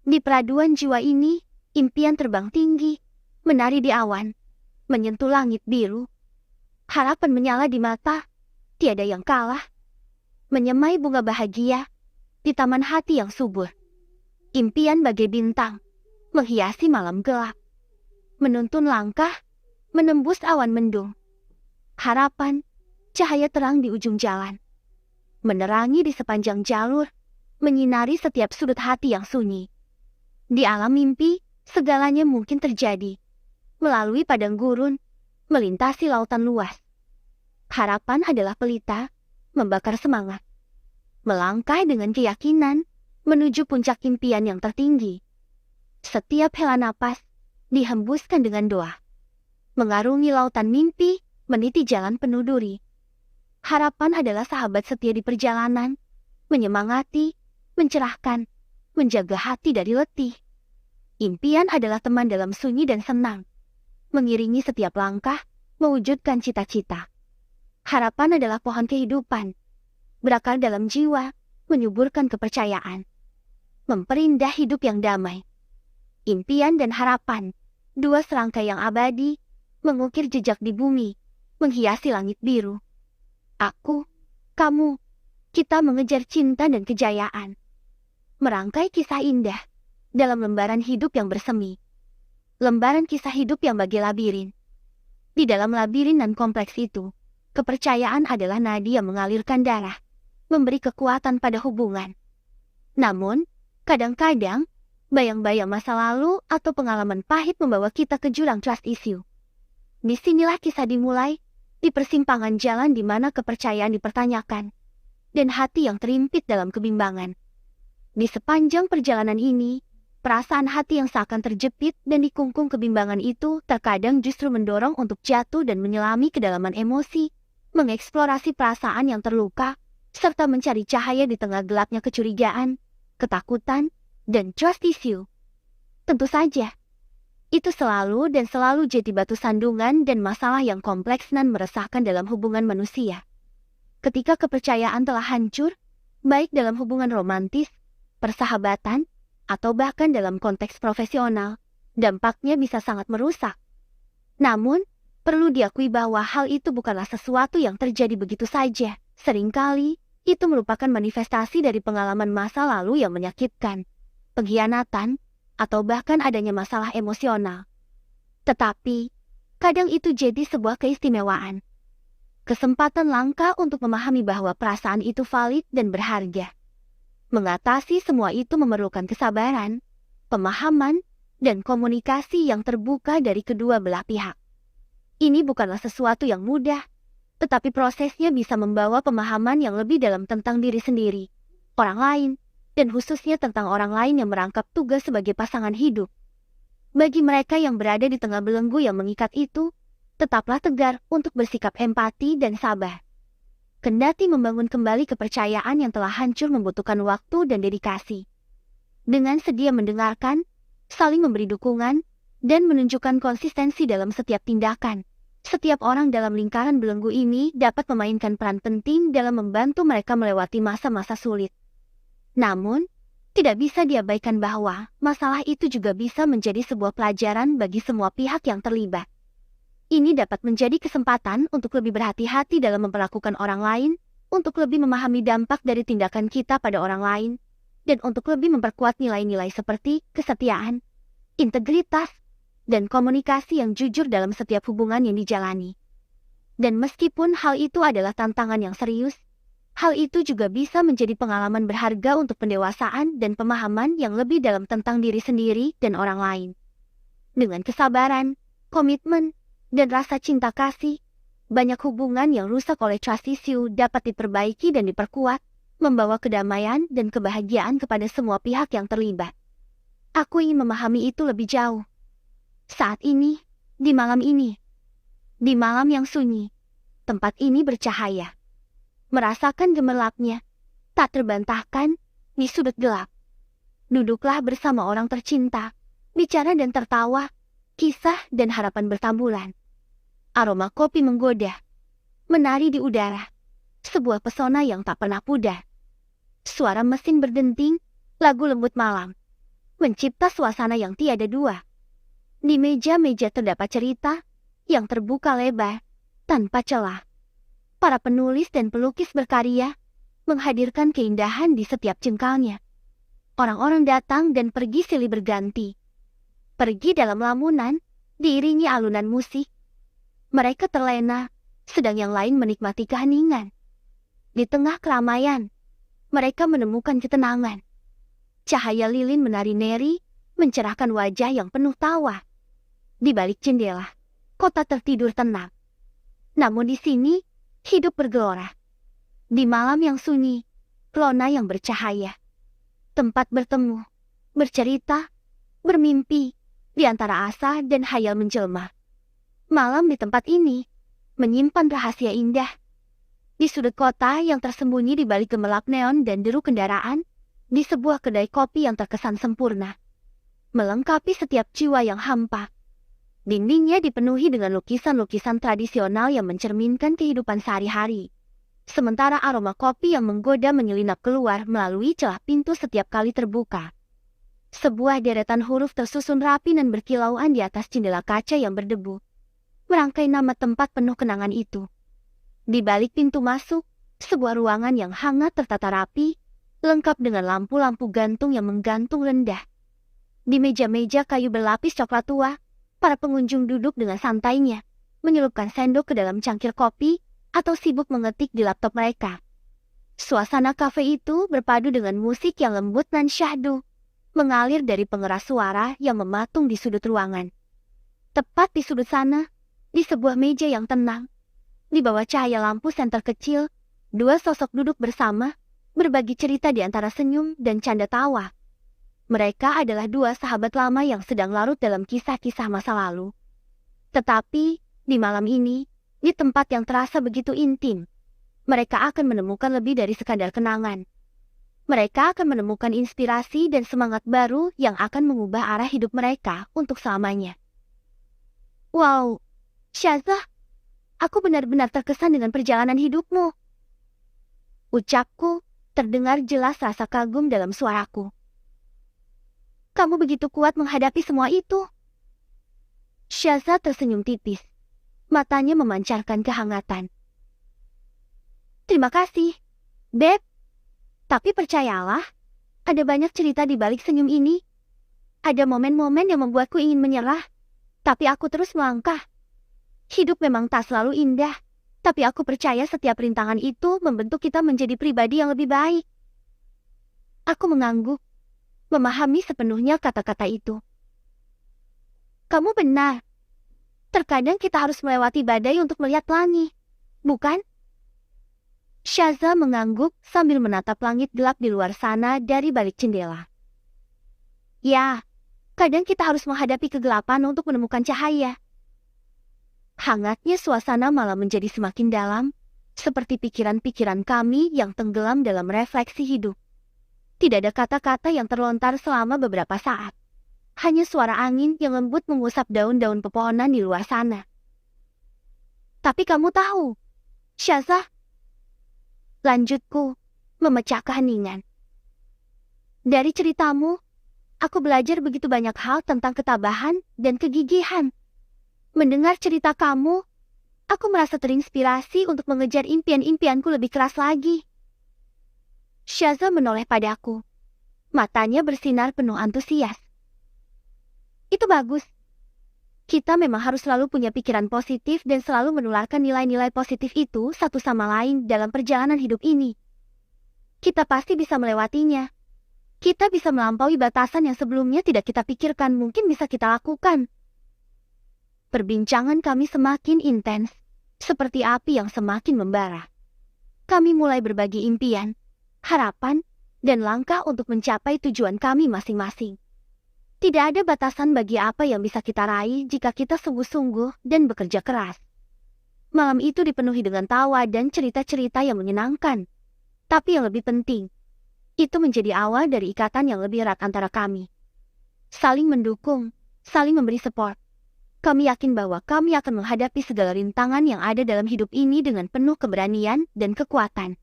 Di peraduan jiwa ini, impian terbang tinggi, menari di awan, menyentuh langit biru. Harapan menyala di mata, tiada yang kalah. Menyemai bunga bahagia di taman hati yang subur. Impian bagai bintang, menghiasi malam gelap. Menuntun langkah, menembus awan mendung. Harapan, cahaya terang di ujung jalan. Menerangi di sepanjang jalur, menyinari setiap sudut hati yang sunyi. Di alam mimpi, segalanya mungkin terjadi. Melalui padang gurun, melintasi lautan luas. Harapan adalah pelita, membakar semangat. Melangkah dengan keyakinan, menuju puncak impian yang tertinggi. Setiap hela napas, dihembuskan dengan doa. Mengarungi lautan mimpi, meniti jalan penuh duri. Harapan adalah sahabat setia di perjalanan, menyemangati, mencerahkan, menjaga hati dari letih. Impian adalah teman dalam sunyi dan senang, mengiringi setiap langkah, mewujudkan cita-cita. Harapan adalah pohon kehidupan, berakar dalam jiwa, menyuburkan kepercayaan, memperindah hidup yang damai. Impian dan harapan, dua serangkai yang abadi, mengukir jejak di bumi, menghiasi langit biru. Aku, kamu, kita mengejar cinta dan kejayaan. Merangkai kisah indah dalam lembaran hidup yang bersemi. Lembaran kisah hidup yang bagai labirin. Di dalam labirin dan kompleks itu, kepercayaan adalah nadi yang mengalirkan darah, memberi kekuatan pada hubungan. Namun, kadang-kadang, bayang-bayang masa lalu atau pengalaman pahit membawa kita ke jurang trust issue. Disinilah kisah dimulai, di persimpangan jalan di mana kepercayaan dipertanyakan, dan hati yang terimpit dalam kebimbangan. Di sepanjang perjalanan ini, perasaan hati yang seakan terjepit dan dikungkung kebimbangan itu terkadang justru mendorong untuk jatuh dan menyelami kedalaman emosi, mengeksplorasi perasaan yang terluka, serta mencari cahaya di tengah gelapnya kecurigaan, ketakutan, dan trust issue. Tentu saja, itu selalu dan selalu jadi batu sandungan dan masalah yang kompleks dan meresahkan dalam hubungan manusia. Ketika kepercayaan telah hancur, baik dalam hubungan romantis, persahabatan, atau bahkan dalam konteks profesional, dampaknya bisa sangat merusak. Namun, perlu diakui bahwa hal itu bukanlah sesuatu yang terjadi begitu saja. Seringkali, itu merupakan manifestasi dari pengalaman masa lalu yang menyakitkan, pengkhianatan, atau bahkan adanya masalah emosional. Tetapi, kadang itu jadi sebuah keistimewaan. Kesempatan langka untuk memahami bahwa perasaan itu valid dan berharga. Mengatasi semua itu memerlukan kesabaran, pemahaman, dan komunikasi yang terbuka dari kedua belah pihak. Ini bukanlah sesuatu yang mudah, tetapi prosesnya bisa membawa pemahaman yang lebih dalam tentang diri sendiri, orang lain, dan khususnya tentang orang lain yang merangkap tugas sebagai pasangan hidup. Bagi mereka yang berada di tengah belenggu yang mengikat itu, tetaplah tegar untuk bersikap empati dan sabar. Kendati membangun kembali kepercayaan yang telah hancur membutuhkan waktu dan dedikasi. Dengan sedia mendengarkan, saling memberi dukungan, dan menunjukkan konsistensi dalam setiap tindakan, setiap orang dalam lingkaran belenggu ini dapat memainkan peran penting dalam membantu mereka melewati masa-masa sulit. Namun, tidak bisa diabaikan bahwa masalah itu juga bisa menjadi sebuah pelajaran bagi semua pihak yang terlibat. Ini dapat menjadi kesempatan untuk lebih berhati-hati dalam memperlakukan orang lain, untuk lebih memahami dampak dari tindakan kita pada orang lain, dan untuk lebih memperkuat nilai-nilai seperti kesetiaan, integritas, dan komunikasi yang jujur dalam setiap hubungan yang dijalani. Dan meskipun hal itu adalah tantangan yang serius, hal itu juga bisa menjadi pengalaman berharga untuk pendewasaan dan pemahaman yang lebih dalam tentang diri sendiri dan orang lain. Dengan kesabaran, komitmen, dan rasa cinta kasih, banyak hubungan yang rusak oleh trust issue dapat diperbaiki dan diperkuat, membawa kedamaian dan kebahagiaan kepada semua pihak yang terlibat. Aku ingin memahami itu lebih jauh. Saat ini, di malam yang sunyi, tempat ini bercahaya. Merasakan gemerlapnya, tak terbantahkan, di sudut gelap. Duduklah bersama orang tercinta, bicara dan tertawa, kisah dan harapan bertamburan. Aroma kopi menggoda, menari di udara, sebuah pesona yang tak pernah pudar. Suara mesin berdenting, lagu lembut malam. mencipta suasana yang tiada dua. Di meja-meja terdapat cerita yang terbuka lebar, tanpa celah. Para penulis dan pelukis berkarya, menghadirkan keindahan di setiap jengkalnya. Orang-orang datang dan pergi silih berganti. Pergi dalam lamunan, diiringi alunan musik. Mereka terlena, sedang yang lain menikmati keheningan. Di tengah keramaian, mereka menemukan ketenangan. Cahaya lilin menari-neri, mencerahkan wajah yang penuh tawa. Di balik jendela, kota tertidur tenang. Namun di sini, hidup bergelora. Di malam yang sunyi, lona yang bercahaya. Tempat bertemu, bercerita, bermimpi, di antara asa dan hayal menjelma. Malam di tempat ini, menyimpan rahasia indah. Di sudut kota yang tersembunyi di balik gemerlap neon dan deru kendaraan, di sebuah kedai kopi yang terkesan sempurna. Melengkapi setiap jiwa yang hampa. Dindingnya dipenuhi dengan lukisan-lukisan tradisional yang mencerminkan kehidupan sehari-hari. Sementara aroma kopi yang menggoda menyelinap keluar melalui celah pintu setiap kali terbuka. Sebuah deretan huruf tersusun rapi dan berkilauan di atas jendela kaca yang berdebu. Merangkai nama tempat penuh kenangan itu. Di balik pintu masuk, sebuah ruangan yang hangat tertata rapi, lengkap dengan lampu-lampu gantung yang menggantung rendah. Di meja-meja kayu berlapis coklat tua, para pengunjung duduk dengan santainya, menyelupkan sendok ke dalam cangkir kopi, atau sibuk mengetik di laptop mereka. Suasana kafe itu berpadu dengan musik yang lembut dan syahdu, mengalir dari pengeras suara yang mematung di sudut ruangan. Tepat di sudut sana, di sebuah meja yang tenang, di bawah cahaya lampu senter kecil, dua sosok duduk bersama, berbagi cerita di antara senyum dan canda tawa. Mereka adalah dua sahabat lama yang sedang larut dalam kisah-kisah masa lalu. Tetapi, di malam ini, di tempat yang terasa begitu intim, mereka akan menemukan lebih dari sekadar kenangan. Mereka akan menemukan inspirasi dan semangat baru yang akan mengubah arah hidup mereka untuk selamanya. Wow, Syazah, aku benar-benar terkesan dengan perjalanan hidupmu. Ucapku, terdengar jelas rasa kagum dalam suaraku. Kamu begitu kuat menghadapi semua itu. Syazah tersenyum tipis. Matanya memancarkan kehangatan. Terima kasih, Beb. Tapi percayalah, ada banyak cerita di balik senyum ini. Ada momen-momen yang membuatku ingin menyerah, tapi aku terus melangkah. Hidup memang tak selalu indah, tapi aku percaya setiap rintangan itu membentuk kita menjadi pribadi yang lebih baik. Aku mengangguk, memahami sepenuhnya kata-kata itu. Kamu benar. Terkadang kita harus melewati badai untuk melihat pelangi, bukan? Syazah mengangguk sambil menatap langit gelap di luar sana dari balik jendela. Ya, kadang kita harus menghadapi kegelapan untuk menemukan cahaya. Hangatnya suasana malah menjadi semakin dalam, seperti pikiran-pikiran kami yang tenggelam dalam refleksi hidup. Tidak ada kata-kata yang terlontar selama beberapa saat. Hanya suara angin yang lembut mengusap daun-daun pepohonan di luar sana. Tapi kamu tahu, Syazah, lanjutku, memecah keheningan. Dari ceritamu, aku belajar begitu banyak hal tentang ketabahan dan kegigihan. Mendengar cerita kamu, aku merasa terinspirasi untuk mengejar impian-impianku lebih keras lagi. Syazah menoleh padaku. Matanya bersinar penuh antusias. Itu bagus. Kita memang harus selalu punya pikiran positif dan selalu menularkan nilai-nilai positif itu satu sama lain dalam perjalanan hidup ini. Kita pasti bisa melewatinya. Kita bisa melampaui batasan yang sebelumnya tidak kita pikirkan mungkin bisa kita lakukan. Perbincangan kami semakin intens, seperti api yang semakin membara. Kami mulai berbagi impian, harapan, dan langkah untuk mencapai tujuan kami masing-masing. Tidak ada batasan bagi apa yang bisa kita raih jika kita sungguh-sungguh dan bekerja keras. Malam itu dipenuhi dengan tawa dan cerita-cerita yang menyenangkan. Tapi yang lebih penting, itu menjadi awal dari ikatan yang lebih erat antara kami. Saling mendukung, saling memberi support. Kami yakin bahwa kami akan menghadapi segala rintangan yang ada dalam hidup ini dengan penuh keberanian dan kekuatan.